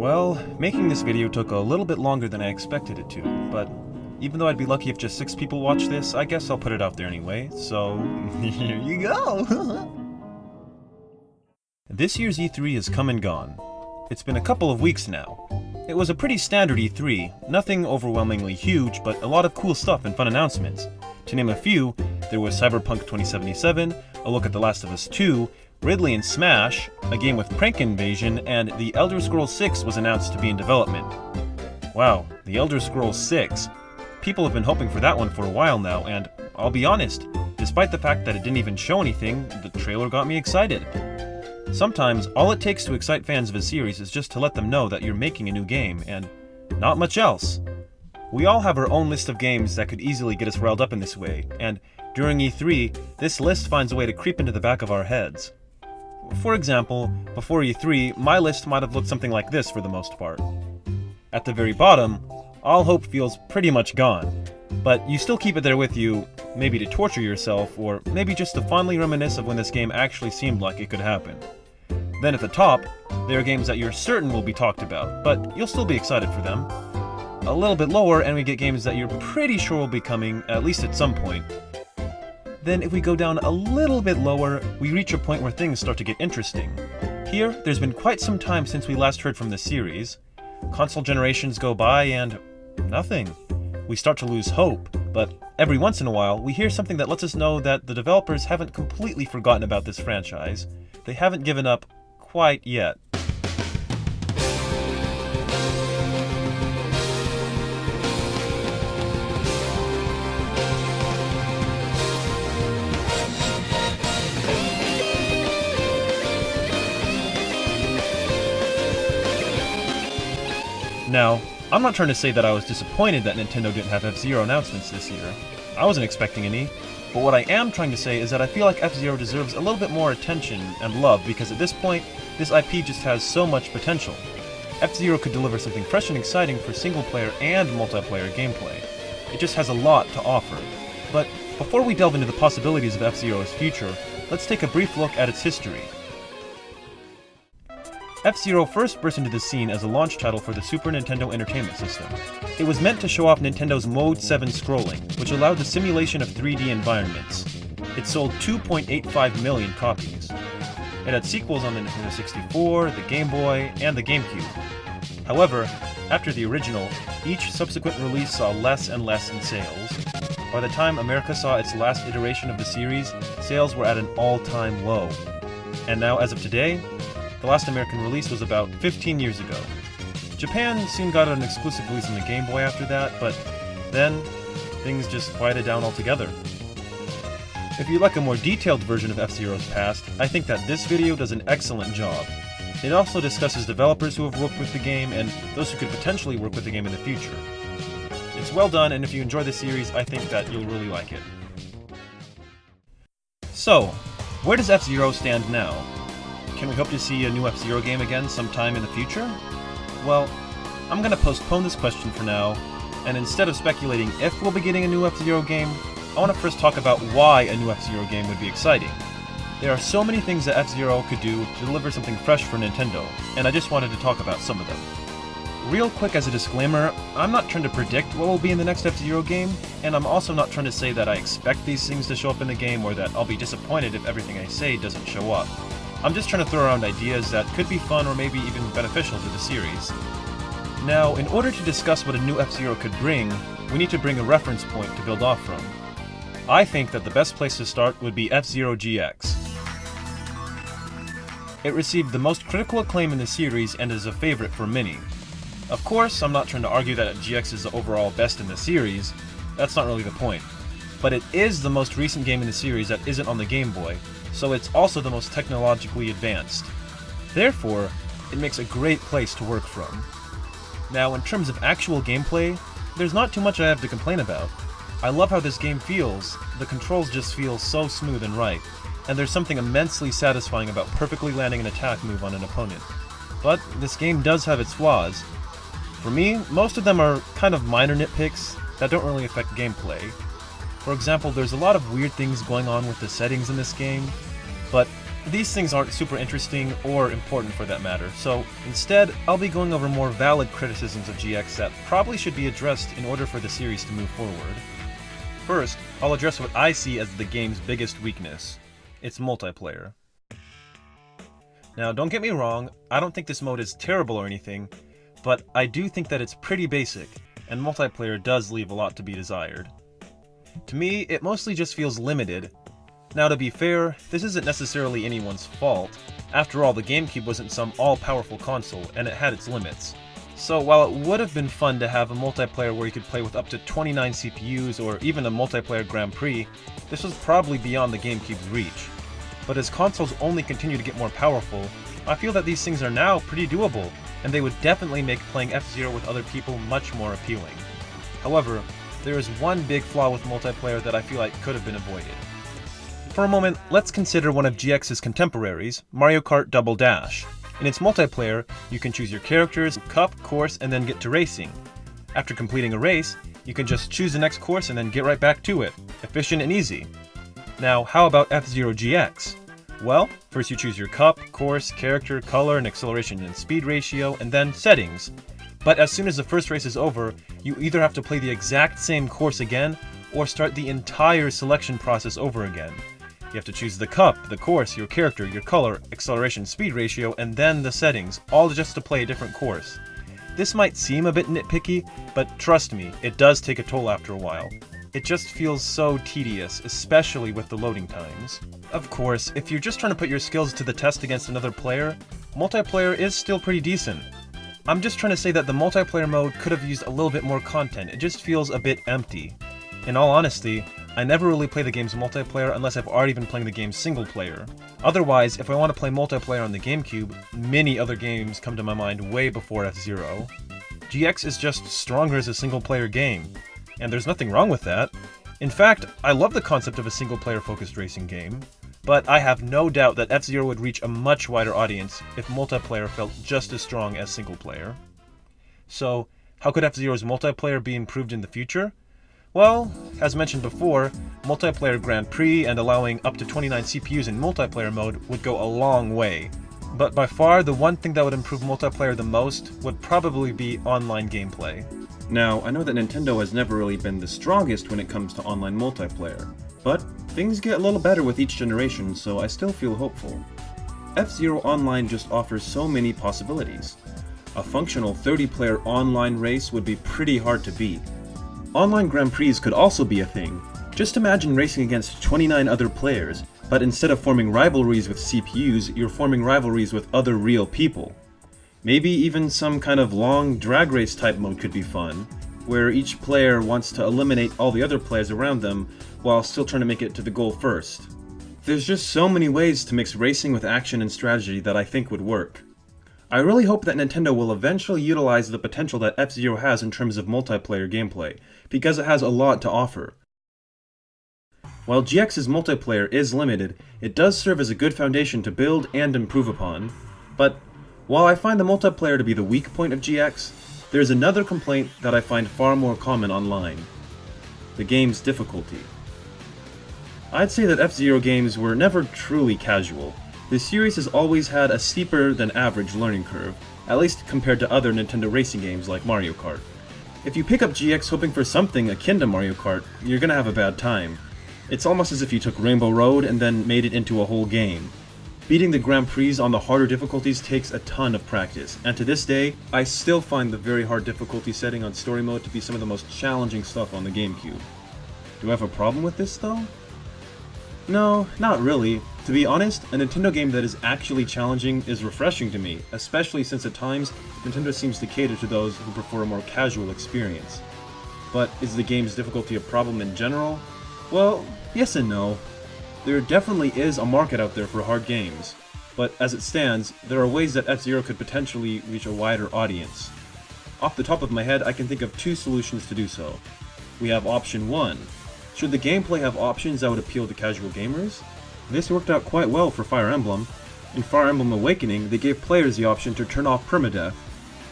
Well, making this video took a little bit longer than I expected it to, but even though I'd be lucky if just 6 people watch this, I guess I'll put it out there anyway, so here you go! This year's E3 has come and gone. It's been a couple of weeks now. It was a pretty standard E3, nothing overwhelmingly huge, but a lot of cool stuff and fun announcements. To name a few, there was Cyberpunk 2077, a look at The Last of Us 2, Ridley and Smash, a game with Prank Invasion, and The Elder Scrolls 6 was announced to be in development. Wow, The Elder Scrolls 6. People have been hoping for that one for a while now, and I'll be honest, despite the fact that it didn't even show anything, the trailer got me excited. Sometimes, all it takes to excite fans of a series is just to let them know that you're making a new game, and not much else. We all have our own list of games that could easily get us riled up in this way, and during E3, this list finds a way to creep into the back of our heads. For example, before E3, my list might have looked something like this for the most part. At the very bottom, all hope feels pretty much gone, but you still keep it there with you, maybe to torture yourself, or maybe just to fondly reminisce of when this game actually seemed like it could happen. Then at the top, there are games that you're certain will be talked about, but you'll still be excited for them. A little bit lower, and we get games that you're pretty sure will be coming, at least at some point. Then if we go down a little bit lower, we reach a point where things start to get interesting. Here, there's been quite some time since we last heard from the series. Console generations go by and nothing. We start to lose hope, but every once in a while, we hear something that lets us know that the developers haven't completely forgotten about this franchise. They haven't given up quite yet. Now, I'm not trying to say that I was disappointed that Nintendo didn't have FZero announcements this year. I wasn't expecting any, but what I am trying to say is that I feel like FZero deserves a little bit more attention and love because at this point, this IP just has so much potential. FZero could deliver something fresh and exciting for single-player and multiplayer gameplay. It just has a lot to offer. But before we delve into the possibilities of FZero's future, let's take a brief look at its history. FZero first burst into the scene as a launch title for the Super Nintendo Entertainment System. It was meant to show off Nintendo's Mode 7 scrolling, which allowed the simulation of 3D environments. It sold 2.85 million copies. It had sequels on the Nintendo 64, the Game Boy, and the GameCube. However, after the original, each subsequent release saw less and less in sales. By the time America saw its last iteration of the series, sales were at an all-time low. And now, as of today, the last American release was about 15 years ago. Japan soon got an exclusive release on the Game Boy after that, but then, things just quieted down altogether. If you'd like a more detailed version of FZero's past, I think that this video does an excellent job. It also discusses developers who have worked with the game and those who could potentially work with the game in the future. It's well done, and if you enjoy the series, I think that you'll really like it. So, where does FZero stand now? Can we hope to see a new FZero game again sometime in the future? Well, I'm gonna postpone this question for now, and instead of speculating if we'll be getting a new FZero game, I want to first talk about why a new FZero game would be exciting. There are so many things that FZero could do to deliver something fresh for Nintendo, and I just wanted to talk about some of them. Real quick as a disclaimer, I'm not trying to predict what will be in the next FZero game, and I'm also not trying to say that I expect these things to show up in the game or that I'll be disappointed if everything I say doesn't show up. I'm just trying to throw around ideas that could be fun or maybe even beneficial to the series. Now, in order to discuss what a new FZero could bring, we need to bring a reference point to build off from. I think that the best place to start would be FZero GX. It received the most critical acclaim in the series and is a favorite for many. Of course, I'm not trying to argue that GX is the overall best in the series, that's not really the point. But it is the most recent game in the series that isn't on the Game Boy, so it's also the most technologically advanced. Therefore, it makes a great place to work from. Now, in terms of actual gameplay, there's not too much I have to complain about. I love how this game feels, the controls just feel so smooth and right, and there's something immensely satisfying about perfectly landing an attack move on an opponent. But this game does have its flaws. For me, most of them are kind of minor nitpicks that don't really affect gameplay. For example, there's a lot of weird things going on with the settings in this game, but these things aren't super interesting or important for that matter, so instead, I'll be going over more valid criticisms of GX that probably should be addressed in order for the series to move forward. First, I'll address what I see as the game's biggest weakness: its multiplayer. Now, don't get me wrong, I don't think this mode is terrible or anything, but I do think that it's pretty basic, and multiplayer does leave a lot to be desired. To me, it mostly just feels limited. Now, to be fair, this isn't necessarily anyone's fault. After all, the GameCube wasn't some all-powerful console, and it had its limits. So while it would have been fun to have a multiplayer where you could play with up to 29 CPUs or even a multiplayer Grand Prix, this was probably beyond the GameCube's reach. But as consoles only continue to get more powerful, I feel that these things are now pretty doable, and they would definitely make playing FZero with other people much more appealing. However, there is one big flaw with multiplayer that I feel like could have been avoided. For a moment, let's consider one of GX's contemporaries, Mario Kart Double Dash. In its multiplayer, you can choose your characters, cup, course, and then get to racing. After completing a race, you can just choose the next course and then get right back to it. Efficient and easy. Now, how about FZero GX? Well, first you choose your cup, course, character, color, and acceleration and speed ratio, and then settings. But as soon as the first race is over, you either have to play the exact same course again, or start the entire selection process over again. You have to choose the cup, the course, your character, your color, acceleration, speed ratio, and then the settings, all just to play a different course. This might seem a bit nitpicky, but trust me, it does take a toll after a while. It just feels so tedious, especially with the loading times. Of course, if you're just trying to put your skills to the test against another player, multiplayer is still pretty decent. I'm just trying to say that the multiplayer mode could have used a little bit more content. It just feels a bit empty. In all honesty, I never really play the game's multiplayer unless I've already been playing the game's single player. Otherwise, if I want to play multiplayer on the GameCube, many other games come to my mind way before FZero. GX is just stronger as a single player game, and there's nothing wrong with that. In fact, I love the concept of a single player focused racing game, but I have no doubt that FZero would reach a much wider audience if multiplayer felt just as strong as single player. So, how could FZero's multiplayer be improved in the future? Well, as mentioned before, multiplayer Grand Prix and allowing up to 29 CPUs in multiplayer mode would go a long way. But by far, the one thing that would improve multiplayer the most would probably be online gameplay. Now, I know that Nintendo has never really been the strongest when it comes to online multiplayer, but things get a little better with each generation, so I still feel hopeful. FZero Online just offers so many possibilities. A functional 30-player online race would be pretty hard to beat. Online Grand Prix could also be a thing. Just imagine racing against 29 other players, but instead of forming rivalries with CPUs, you're forming rivalries with other real people. Maybe even some kind of long drag race type mode could be fun, where each player wants to eliminate all the other players around them while still trying to make it to the goal first. There's just so many ways to mix racing with action and strategy that I think would work. I really hope that Nintendo will eventually utilize the potential that FZero has in terms of multiplayer gameplay, because it has a lot to offer. While GX's multiplayer is limited, it does serve as a good foundation to build and improve upon. But while I find the multiplayer to be the weak point of GX, there's another complaint that I find far more common online: the game's difficulty. I'd say that FZero games were never truly casual. The series has always had a steeper than average learning curve, at least compared to other Nintendo racing games like Mario Kart. If you pick up GX hoping for something akin to Mario Kart, you're gonna have a bad time. It's almost as if you took Rainbow Road and then made it into a whole game. Beating the Grand Prix on the harder difficulties takes a ton of practice, and to this day, I still find the very hard difficulty setting on Story Mode to be some of the most challenging stuff on the GameCube. Do I have a problem with this though? No, not really. To be honest, a Nintendo game that is actually challenging is refreshing to me, especially since at times, Nintendo seems to cater to those who prefer a more casual experience. But is the game's difficulty a problem in general? Well, yes and no. There definitely is a market out there for hard games, but as it stands, there are ways that FZero could potentially reach a wider audience. Off the top of my head, I can think of two solutions to do so. We have option 1. Should the gameplay have options that would appeal to casual gamers? This worked out quite well for Fire Emblem. In Fire Emblem Awakening, they gave players the option to turn off permadeath.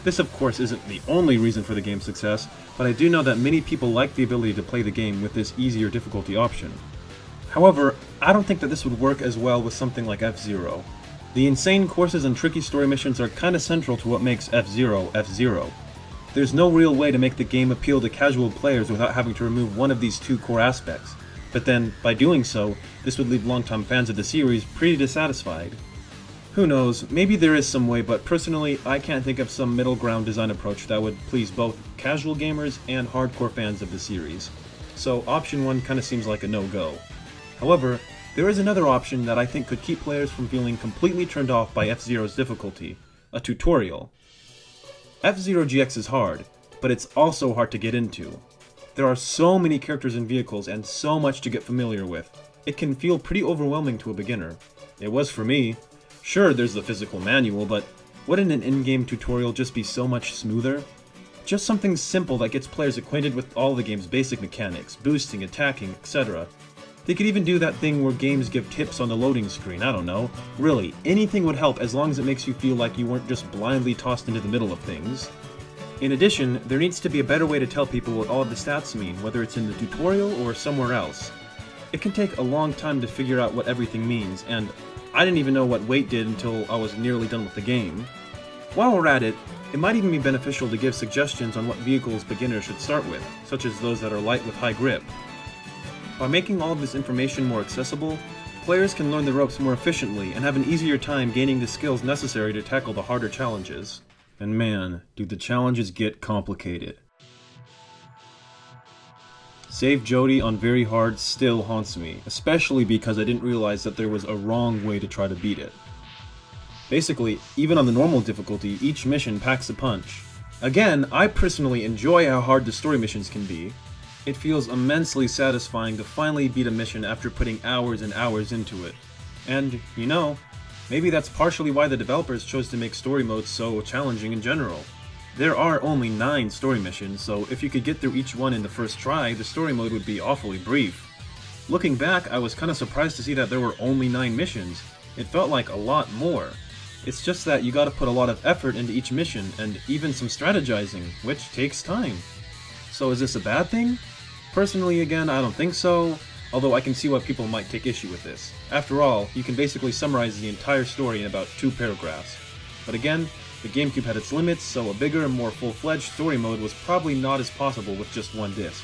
This of course isn't the only reason for the game's success, but I do know that many people like the ability to play the game with this easier difficulty option. However, I don't think that this would work as well with something like FZero. The insane courses and tricky story missions are kinda central to what makes FZero FZero. There's no real way to make the game appeal to casual players without having to remove one of these two core aspects. But then, by doing so, this would leave longtime fans of the series pretty dissatisfied. Who knows, maybe there is some way, but personally, I can't think of some middle ground design approach that would please both casual gamers and hardcore fans of the series. So option 1 kinda seems like a no-go. However, there is another option that I think could keep players from feeling completely turned off by F-Zero's difficulty: a tutorial. F-Zero GX is hard, but it's also hard to get into. There are so many characters and vehicles and so much to get familiar with. It can feel pretty overwhelming to a beginner. It was for me. Sure, there's the physical manual, but wouldn't an in-game tutorial just be so much smoother? Just something simple that gets players acquainted with all the game's basic mechanics, boosting, attacking, etc. They could even do that thing where games give tips on the loading screen, I don't know. Really, anything would help as long as it makes you feel like you weren't just blindly tossed into the middle of things. In addition, there needs to be a better way to tell people what all of the stats mean, whether it's in the tutorial or somewhere else. It can take a long time to figure out what everything means, and I didn't even know what weight did until I was nearly done with the game. While we're at it, it might even be beneficial to give suggestions on what vehicles beginners should start with, such as those that are light with high grip. By making all of this information more accessible, players can learn the ropes more efficiently and have an easier time gaining the skills necessary to tackle the harder challenges. And man, do the challenges get complicated. Save Jody on very hard still haunts me, especially because I didn't realize that there was a wrong way to try to beat it. Basically, even on the normal difficulty, each mission packs a punch. Again, I personally enjoy how hard the story missions can be. It feels immensely satisfying to finally beat a mission after putting hours and hours into it. And, you know, maybe that's partially why the developers chose to make story modes so challenging in general. There are only 9 story missions, so if you could get through each one in the first try, the story mode would be awfully brief. Looking back, I was kinda surprised to see that there were only 9 missions. It felt like a lot more. It's just that you gotta put a lot of effort into each mission, and even some strategizing, which takes time. So is this a bad thing? Personally, again, I don't think so, although I can see why people might take issue with this. After all, you can basically summarize the entire story in about 2 paragraphs. But again, the GameCube had its limits, so a bigger and more full-fledged story mode was probably not as possible with just one disc.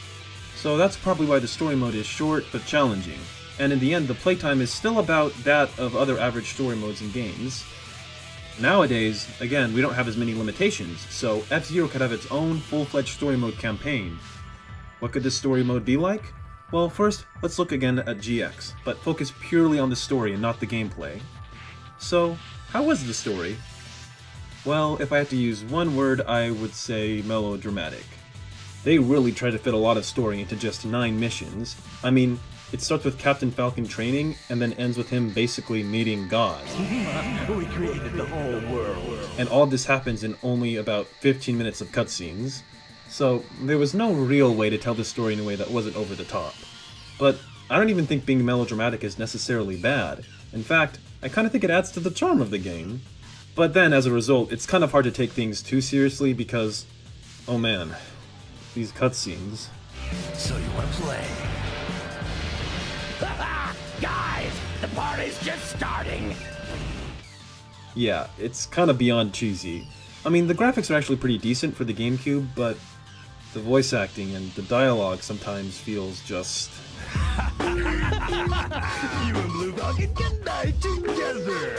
So that's probably why the story mode is short but challenging, and in the end the playtime is still about that of other average story modes in games. Nowadays, again, we don't have as many limitations, so F-Zero could have its own full-fledged story mode campaign. What could this story mode be like? Well, first, let's look again at GX, but focus purely on the story and not the gameplay. So, how was the story? Well, if I had to use one word, I would say melodramatic. They really try to fit a lot of story into just 9 missions. I mean, it starts with Captain Falcon training, and then ends with him basically meeting God. We created the whole world. And all of this happens in only about 15 minutes of cutscenes. So, there was no real way to tell the story in a way that wasn't over the top. But I don't even think being melodramatic is necessarily bad. In fact, I kinda think it adds to the charm of the game. But then, as a result, it's kind of hard to take things too seriously because, oh man, these cutscenes. So you wanna play? Guys, the party's just starting! Yeah, it's kinda beyond cheesy. I mean, the graphics are actually pretty decent for the GameCube, but the voice acting and the dialogue sometimes feels just... You and Blue Falcon can die together!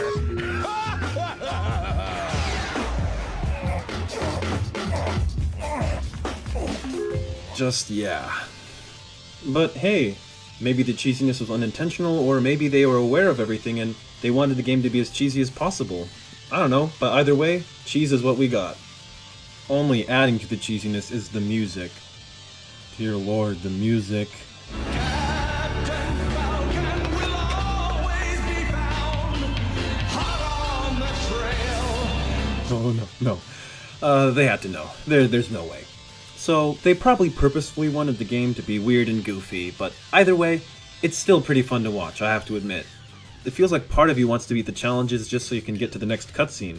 Just, yeah. But hey, maybe the cheesiness was unintentional, or maybe they were aware of everything and they wanted the game to be as cheesy as possible. I don't know, but either way, cheese is what we got. Only adding to the cheesiness is the music. Dear Lord, the music. Oh no. They had to know. There's no way. So, they probably purposefully wanted the game to be weird and goofy, but either way, it's still pretty fun to watch, I have to admit. It feels like part of you wants to beat the challenges just so you can get to the next cutscene.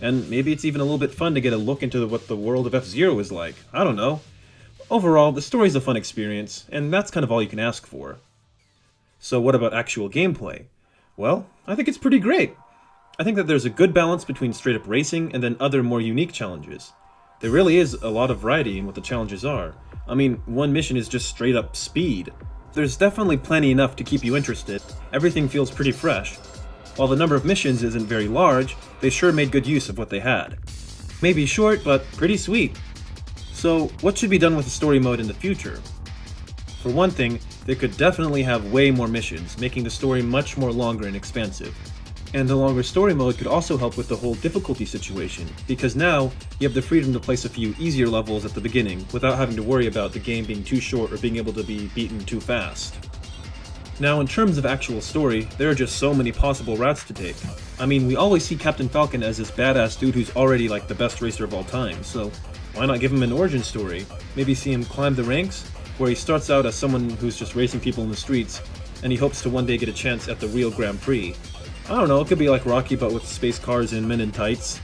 And maybe it's even a little bit fun to get a look into what the world of F-Zero is like, I don't know. Overall, the story's a fun experience, and that's kind of all you can ask for. So what about actual gameplay? Well, I think it's pretty great. I think that there's a good balance between straight up racing and then other more unique challenges. There really is a lot of variety in what the challenges are. I mean, one mission is just straight up speed. There's definitely plenty enough to keep you interested. Everything feels pretty fresh. While the number of missions isn't very large, they sure made good use of what they had. Maybe short, but pretty sweet. So, what should be done with the story mode in the future? For one thing, they could definitely have way more missions, making the story much more longer and expansive. And the longer story mode could also help with the whole difficulty situation, because now you have the freedom to place a few easier levels at the beginning without having to worry about the game being too short or being able to be beaten too fast. Now, in terms of actual story, there are just so many possible routes to take. I mean, we always see Captain Falcon as this badass dude who's already like the best racer of all time, so why not give him an origin story? Maybe see him climb the ranks, where he starts out as someone who's just racing people in the streets, and he hopes to one day get a chance at the real Grand Prix. I don't know, it could be like Rocky but with space cars and men in tights.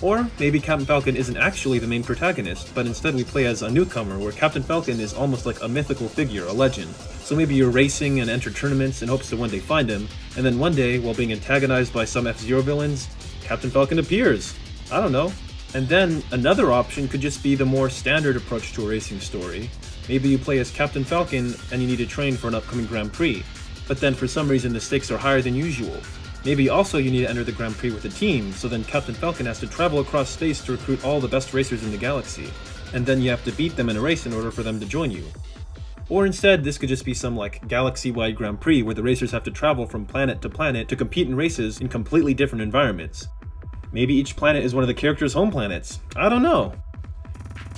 Or maybe Captain Falcon isn't actually the main protagonist, but instead we play as a newcomer where Captain Falcon is almost like a mythical figure, a legend. So maybe you're racing and enter tournaments in hopes to one day find him, and then one day, while being antagonized by some FZero villains, Captain Falcon appears. I don't know. And then another option could just be the more standard approach to a racing story. Maybe you play as Captain Falcon and you need to train for an upcoming Grand Prix, but then for some reason the stakes are higher than usual. Maybe also you need to enter the Grand Prix with a team, so then Captain Falcon has to travel across space to recruit all the best racers in the galaxy, and then you have to beat them in a race in order for them to join you. Or instead, this could just be some like galaxy-wide Grand Prix where the racers have to travel from planet to planet to compete in races in completely different environments. Maybe each planet is one of the characters' home planets. I don't know.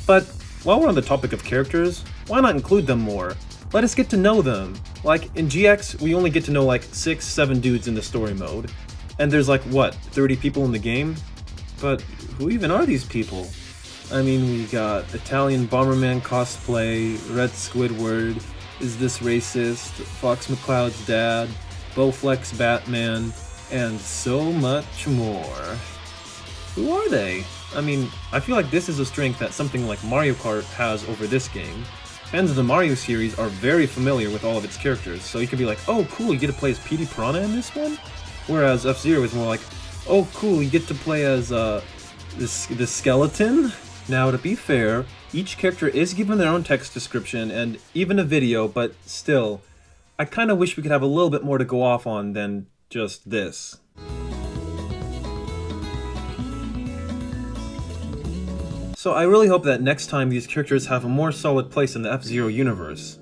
But while we're on the topic of characters, why not include them more? Let us get to know them. Like, in GX, we only get to know like 6-7 dudes in the story mode. And there's like, what, 30 people in the game? But who even are these people? I mean, we got Italian Bomberman cosplay, Red Squidward, Is This Racist, Fox McCloud's dad, Bowflex Batman, and so much more. Who are they? I mean, I feel like this is a strength that something like Mario Kart has over this game. Fans of the Mario series are very familiar with all of its characters, so you could be like, oh cool, you get to play as Petey Piranha in this one? Whereas F-Zero is more like, oh cool, you get to play as this skeleton? Now, to be fair, each character is given their own text description and even a video, but still, I kinda wish we could have a little bit more to go off on than just this. So I really hope that next time these characters have a more solid place in the F-Zero universe.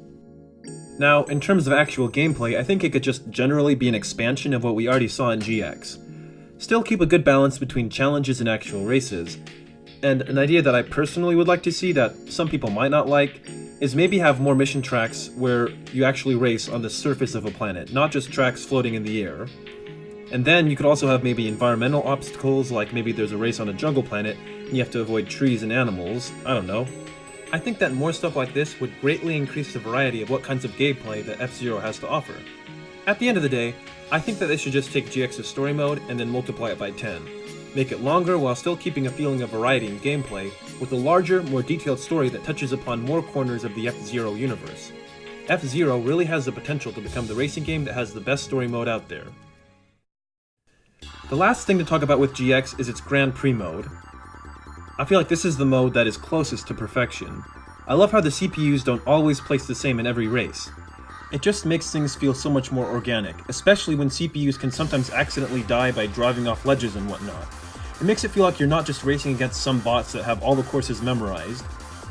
Now, in terms of actual gameplay, I think it could just generally be an expansion of what we already saw in GX. Still keep a good balance between challenges and actual races. And an idea that I personally would like to see that some people might not like is maybe have more mission tracks where you actually race on the surface of a planet, not just tracks floating in the air. And then you could also have maybe environmental obstacles, like maybe there's a race on a jungle planet and you have to avoid trees and animals. I don't know. I think that more stuff like this would greatly increase the variety of what kinds of gameplay that F-Zero has to offer. At the end of the day, I think that they should just take GX's story mode and then multiply it by 10. Make it longer while still keeping a feeling of variety in gameplay, with a larger, more detailed story that touches upon more corners of the F-Zero universe. F-Zero really has the potential to become the racing game that has the best story mode out there. The last thing to talk about with GX is its Grand Prix mode. I feel like this is the mode that is closest to perfection. I love how the CPUs don't always place the same in every race. It just makes things feel so much more organic, especially when CPUs can sometimes accidentally die by driving off ledges and whatnot. It makes it feel like you're not just racing against some bots that have all the courses memorized.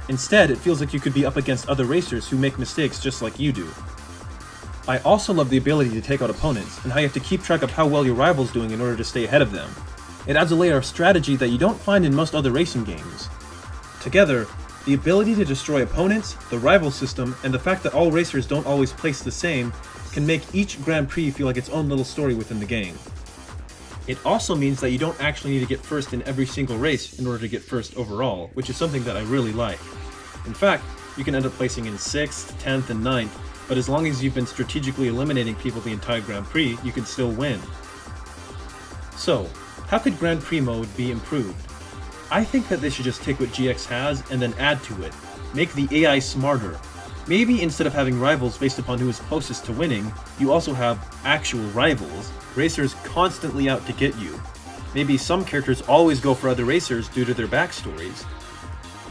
Instead, it feels like you could be up against other racers who make mistakes just like you do. I also love the ability to take out opponents, and how you have to keep track of how well your rival's doing in order to stay ahead of them. It adds a layer of strategy that you don't find in most other racing games. Together, the ability to destroy opponents, the rival system, and the fact that all racers don't always place the same can make each Grand Prix feel like its own little story within the game. It also means that you don't actually need to get first in every single race in order to get first overall, which is something that I really like. In fact, you can end up placing in 6th, 10th, and 9th, but as long as you've been strategically eliminating people the entire Grand Prix, you can still win. So, how could Grand Prix mode be improved? I think that they should just take what GX has and then add to it. Make the AI smarter. Maybe instead of having rivals based upon who is closest to winning, you also have actual rivals, racers constantly out to get you. Maybe some characters always go for other racers due to their backstories.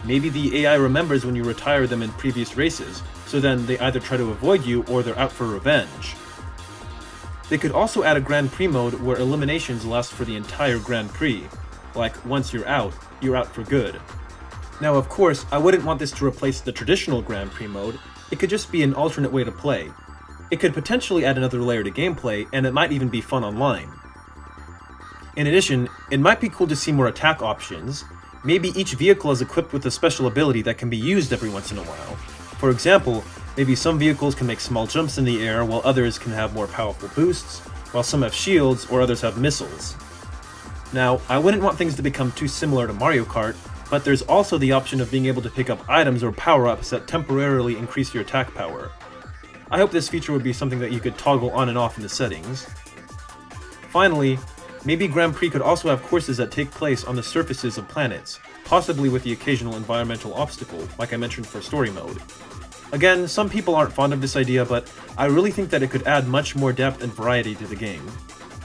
Maybe the AI remembers when you retire them in previous races, so then they either try to avoid you or they're out for revenge. They could also add a Grand Prix mode where eliminations last for the entire Grand Prix. Like, once you're out for good. Now of course, I wouldn't want this to replace the traditional Grand Prix mode, it could just be an alternate way to play. It could potentially add another layer to gameplay, and it might even be fun online. In addition, it might be cool to see more attack options. Maybe each vehicle is equipped with a special ability that can be used every once in a while. For example, maybe some vehicles can make small jumps in the air while others can have more powerful boosts, while some have shields or others have missiles. Now, I wouldn't want things to become too similar to Mario Kart, but there's also the option of being able to pick up items or power-ups that temporarily increase your attack power. I hope this feature would be something that you could toggle on and off in the settings. Finally, maybe Grand Prix could also have courses that take place on the surfaces of planets, possibly with the occasional environmental obstacle, like I mentioned for story mode. Again, some people aren't fond of this idea, but I really think that it could add much more depth and variety to the game.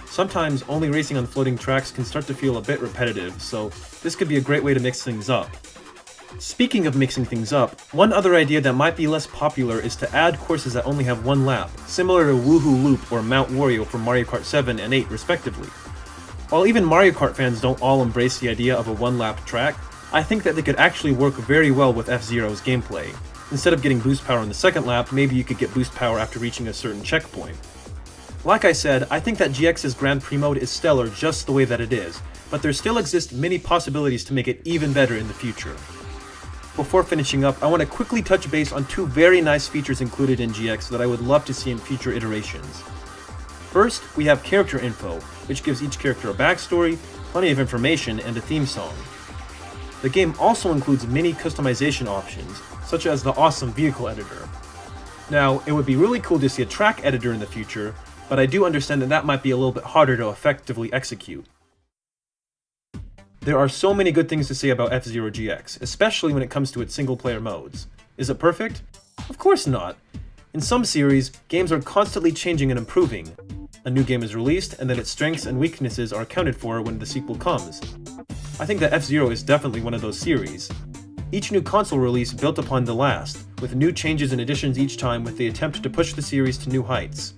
Sometimes only racing on floating tracks can start to feel a bit repetitive, so this could be a great way to mix things up. Speaking of mixing things up, one other idea that might be less popular is to add courses that only have one lap, similar to Woohoo Loop or Mount Wario from Mario Kart 7 and 8 respectively. While even Mario Kart fans don't all embrace the idea of a one-lap track, I think that they could actually work very well with FZero's gameplay. Instead of getting boost power on the second lap, maybe you could get boost power after reaching a certain checkpoint. Like I said, I think that GX's Grand Prix mode is stellar just the way that it is, but there still exist many possibilities to make it even better in the future. Before finishing up, I want to quickly touch base on two very nice features included in GX that I would love to see in future iterations. First, we have character info, which gives each character a backstory, plenty of information, and a theme song. The game also includes many customization options, such as the awesome vehicle editor. Now, it would be really cool to see a track editor in the future, but I do understand that might be a little bit harder to effectively execute. There are so many good things to say about FZero GX, especially when it comes to its single-player modes. Is it perfect? Of course not. In some series, games are constantly changing and improving. A new game is released, and then its strengths and weaknesses are accounted for when the sequel comes. I think that FZero is definitely one of those series. Each new console release built upon the last, with new changes and additions each time with the attempt to push the series to new heights.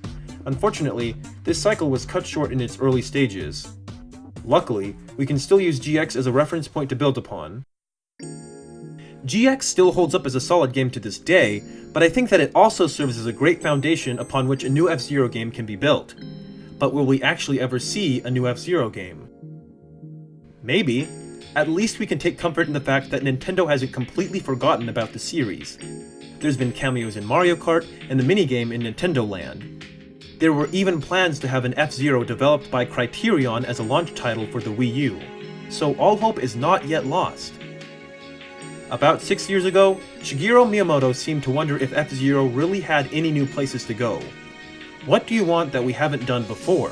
Unfortunately, this cycle was cut short in its early stages. Luckily, we can still use GX as a reference point to build upon. GX still holds up as a solid game to this day, but I think that it also serves as a great foundation upon which a new FZero game can be built. But will we actually ever see a new FZero game? Maybe. At least we can take comfort in the fact that Nintendo hasn't completely forgotten about the series. There's been cameos in Mario Kart and the minigame in NintendoLand. There were even plans to have an FZero developed by Criterion as a launch title for the Wii U, so all hope is not yet lost. About 6 years ago, Shigeru Miyamoto seemed to wonder if FZero really had any new places to go. What do you want that we haven't done before?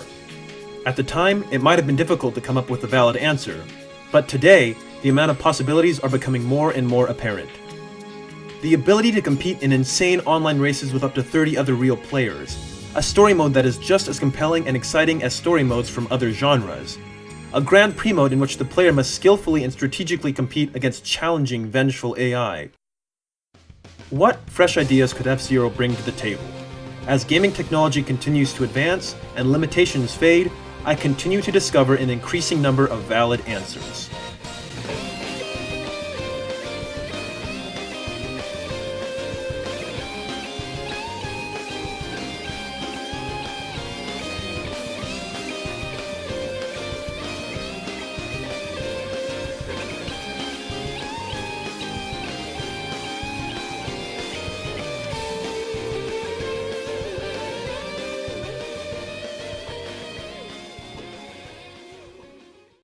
At the time, it might have been difficult to come up with a valid answer, but today, the amount of possibilities are becoming more and more apparent. The ability to compete in insane online races with up to 30 other real players, a story mode that is just as compelling and exciting as story modes from other genres, a Grand Prix mode in which the player must skillfully and strategically compete against challenging, vengeful AI. What fresh ideas could FZero bring to the table? As gaming technology continues to advance and limitations fade, I continue to discover an increasing number of valid answers.